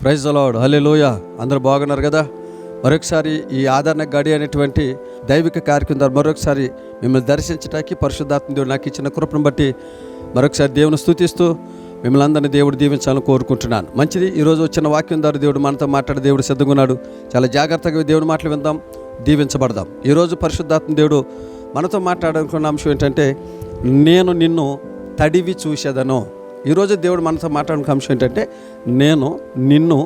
Praise the lord, హల్లెలూయా. అందరూ బాగున్నారు కదా? మరొకసారి ఈ ఆదరణ గడి అనేటువంటి దైవిక కార్యక్రమం ద్వారా మరొకసారి మిమ్మల్ని దర్శించడానికి పరిశుద్ధాత్మ దేవుడు నాకు ఇచ్చిన కృపను బట్టి మరొకసారి దేవుని స్తుతిస్తూ మిమ్మల్ని అందరినీ దేవుడు దీవించాలని కోరుకుంటున్నాను. మంచిది. ఈరోజు వచ్చిన వాక్యం ద్వారా దేవుడు మనతో మాట్లాడే దేవుడు సిద్ధంగా ఉన్నాడు. చాలా జాగ్రత్తగా దేవుడి మాటలు విందాం, దీవించబడదాం. ఈరోజు పరిశుద్ధాత్మ దేవుడు మనతో మాట్లాడాలనుకున్న అంశం ఏంటంటే, నేను నిన్ను తడివి చూసేదను. ఈరోజు దేవుడు మనతో మాట్లాడుకున్న అంశం ఏంటంటే, నేను నిన్ను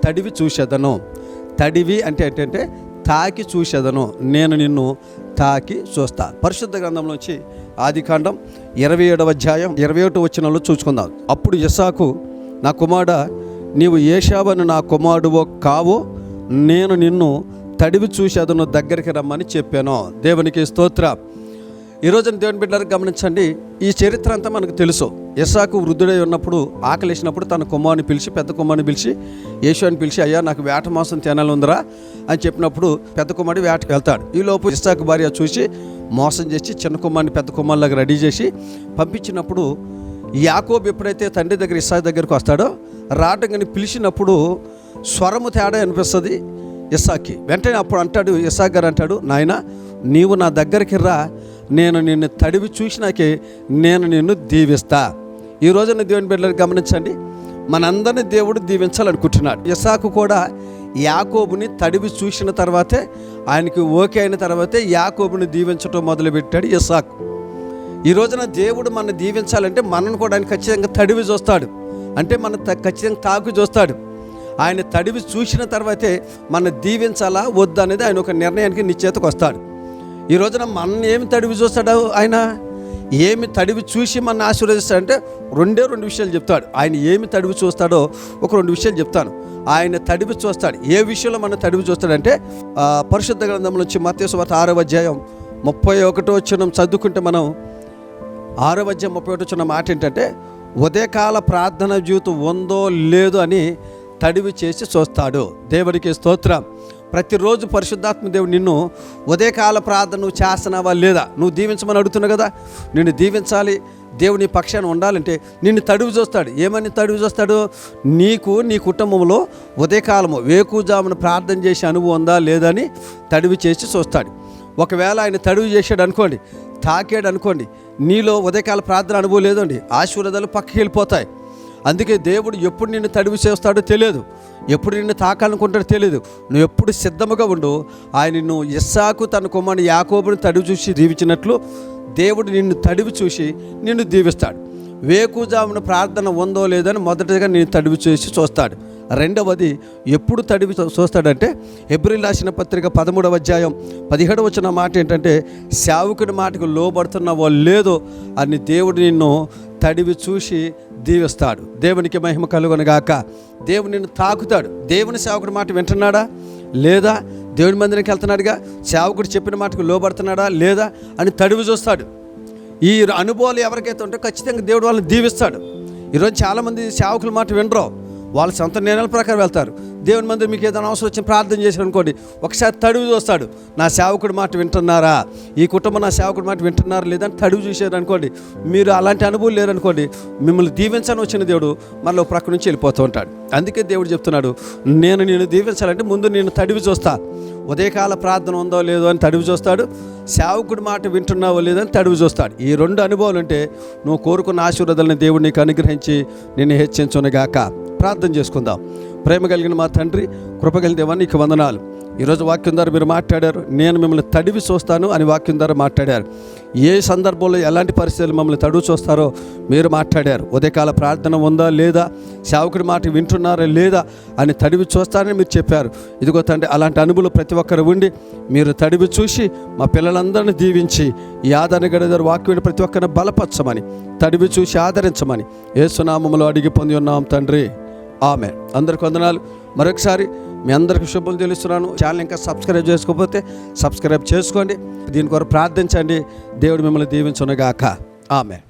తడివి చూసేదను. తడివి అంటే ఏంటంటే తాకి చూసేదను. నేను నిన్ను తాకి చూస్తా. పరిశుద్ధ గ్రంథంలోంచి ఆదికాండం 27వ అధ్యాయం 21వ వచనంలో చూసుకుందాం. అప్పుడు ఇస్సాకు, నా కుమారుడా, నీవు ఏశావను నా కుమారుడువో కావో, నేను నిన్ను తడివి చూసేదను, దగ్గరికి రమ్మని చెప్పాను. దేవునికి స్తోత్రం. ఈరోజు దేవుని బిడ్డలకు గమనించండి, ఈ చరిత్ర అంతా మనకు తెలుసు. ఇస్సాకు వృద్ధుడై ఉన్నప్పుడు ఆకలి వేసినప్పుడు తన కుమారుని పిలిచి, పెద్ద కుమారుని పిలిచి, యేషుని పిలిచి, అయ్యా నాకు వేట మాంసం తినాలి ఉందరా అని చెప్పినప్పుడు పెద్ద కుమారుడు వేటకు వెళ్తాడు. ఈలోపు ఇస్సాకు భార్య చూసి మోసం చేసి చిన్న కుమారుని పెద్ద కుమారులాగా రెడీ చేసి పంపించినప్పుడు, యాకోబు ఎప్పుడైతే తండ్రి దగ్గర ఇస్సాకు దగ్గరికి వస్తాడో, రావటంగాని పిలిచినప్పుడు స్వరము తేడా అనిపిస్తుంది ఇస్సాకి. వెంటనే అప్పుడు అంటాడు, ఇస్సాకు గారు అంటాడు, నాయన నీవు నా దగ్గరికి రా, నేను నిన్ను తడివి చూసినాకే నేను నిన్ను దీవిస్తా. ఈ రోజున దేవుని బిడ్డలను గమనించండి, మనందరినీ దేవుడు దీవించాలనుకుంటున్నాడు. ఇస్సాకు కూడా యాకోబుని తడివి చూసిన తర్వాతే, ఆయనకి ఓకే అయిన తర్వాతే యాకోబుని దీవించడం మొదలుపెట్టాడు ఇస్సాకు. ఈ రోజున దేవుడు మన దీవించాలంటే మనను కూడా ఆయన ఖచ్చితంగా తడివి చూస్తాడు. అంటే మన ఖచ్చితంగా తాకు చూస్తాడు. ఆయన తడివి చూసిన తర్వాతే మన దీవించాలా వద్దా అనేది ఆయన ఒక నిర్ణయానికి నిశ్చేతకు వస్తాడు. ఈ రోజున మన ఏమి తడివి చూస్తాడు ఆయన, ఏమి తడివి చూసి మన ఆశీర్వదిస్తాడంటే రెండు విషయాలు చెప్తాడు. ఆయన ఏమి తడివి చూస్తాడో ఒక 2 విషయాలు చెప్తాను. ఆయన తడివి చూస్తాడు. ఏ విషయంలో మన తడివి చూస్తాడంటే, పరిశుద్ధ గ్రంథం నుంచి మత్తయి సువార్త 6వ అధ్యాయం 31వ వచనం చదువుకుంటే, మనం 6వ అధ్యాయం 31వ వచనం మాట ఏంటంటే, ఉదయకాల ప్రార్థన జీవితం ఉందో లేదో అని తడివి చేసి చూస్తాడు. దేవుడికి స్తోత్రం. ప్రతిరోజు పరిశుద్ధాత్మ దేవుడు నిన్ను ఉదయకాల ప్రార్థన నువ్వు చేస్తున్నావా లేదా, నువ్వు దీవించమని అడుగుతున్నావు కదా, నిన్ను దీవించాలి, దేవుని పక్షాన ఉండాలంటే నిన్ను తడివి చూస్తాడు. ఏమని తడివి చూస్తాడు? నీకు నీ కుటుంబంలో ఉదయకాలము వేకుజామున ప్రార్థన చేసే అనుభవం ఉందా లేదా అని తడివి చేసి చూస్తాడు. ఒకవేళ ఆయన తడివి చేశాడు అనుకోండి, తాకాడు అనుకోండి, నీలో ఉదయకాల ప్రార్థన అనుభవం లేదండి, ఆశీర్వాదాలు పక్కకి వెళ్ళిపోతాయి. అందుకే దేవుడు ఎప్పుడు నిన్ను తడివి చేస్తాడో తెలియదు, ఎప్పుడు నిన్ను తాకాలనుకుంటాడో తెలియదు. నువ్వు ఎప్పుడు సిద్ధముగా ఉండు. ఆయన నిన్ను ఇస్సాకు తన కుమారుని యాకోబుని తడివి చూసి దీవించినట్లు దేవుడు నిన్ను తడివి చూసి నిన్ను దీవిస్తాడు. వేకుజామున ప్రార్థన ఉందో లేదని మొదటిగా నేను తడివి చూసి చూస్తాడు. రెండవది ఎప్పుడు తడివి చూస్తాడంటే, హెబ్రీయులకు రాసిన పత్రిక 13వ అధ్యాయం 17వ వచన మాట ఏంటంటే, సేవకుడి మాటకు లోబడుతున్నావో లేదో అని దేవుడు నిన్ను తడివి చూసి దీవిస్తాడు. దేవునికి మహిమ కలుగునుగాక. దేవుడు నిన్ను తాకుతాడు. దేవుని సేవకుడి మాట వింటున్నాడా లేదా, దేవుని మందిరానికి వెళ్తున్నాడుగా, సేవకుడు చెప్పిన మాటకు లోబడుతున్నాడా లేదా అని తడివి చూస్తాడు. ఈ అనుభవాలు ఎవరికైతే ఉంటే ఖచ్చితంగా దేవుడు వాళ్ళని దీవిస్తాడు. ఈరోజు చాలామంది సేవకుల మాట వినరు, వాళ్ళ సొంత నిర్ణయాల ప్రకారం వెళ్తారు. దేవుని మందిరం మీకు ఏదైనా అవసరం వచ్చి ప్రార్థన చేశారు అనుకోండి, ఒకసారి తడివి చూస్తాడు, నా సేవకుడి మాట వింటున్నారా, ఈ కుటుంబం నా సేవకుడి మాట వింటున్నారా లేదని తడివి చూసారు అనుకోండి. మీరు అలాంటి అనుభవం లేరనుకోండి, మిమ్మల్ని దీవించని వచ్చిన దేవుడు మళ్ళీ ప్రక్క నుంచి వెళ్ళిపోతూ ఉంటాడు. అందుకే దేవుడు చెప్తున్నాడు, నేను నిన్ను దీవించాలంటే ముందు నేను తడివి చూస్తా. ఉదయకాల ప్రార్థన ఉందో లేదో అని తడివి చూస్తాడు, సేవకుడి మాట వింటున్నావో లేదని తడివి చూస్తాడు. ఈ 2 అనుభవాలు ఉంటే నువ్వు కోరుకున్న ఆశీర్వాదాలను దేవుడు నీకు అనుగ్రహించి నిన్ను హెచ్చించునుగాక. ప్రార్థన చేసుకుందాం. ప్రేమ కలిగిన మా తండ్రి, కృప కలిగిన దేవా, నీకు వందనాలు. ఈరోజు వాక్యం ద్వారా మీరు మాట్లాడారు, నేను మిమ్మల్ని తడివి చూస్తాను అని వాక్యం ద్వారా మాట్లాడారు. ఏ సందర్భంలో ఎలాంటి పరిస్థితులు మమ్మల్ని తడివి చూస్తారో మీరు మాట్లాడారు. ఉదయకాల ప్రార్థన ఉందా లేదా, సేవకుడి మాట వింటున్నారా లేదా అని తడివి చూస్తారని మీరు చెప్పారు. ఇదిగో తండ్రి, అలాంటి అనుభవం ప్రతి ఒక్కరు ఉండి మీరు తడివి చూసి మా పిల్లలందరినీ దీవించి ఈ ఆదరణ గడిదారు వాక్యం ప్రతి ఒక్కరిని బలపరచమని, తడివి చూసి ఆదరించమని యేసు నామములో అడిగి పొంది ఉన్నాం తండ్రి, ఆమేన్. అందరికి వందనాలు. మరొకసారి మీ అందరికీ శుభం తెలుస్తున్నాను. ఛానల్ ఇంకా సబ్స్క్రైబ్ చేసుకోకపోతే సబ్స్క్రైబ్ చేసుకోండి. దీని కొరకు ప్రార్థించండి. దేవుడు మిమ్మల్ని దీవించునుగాక. ఆమేన్.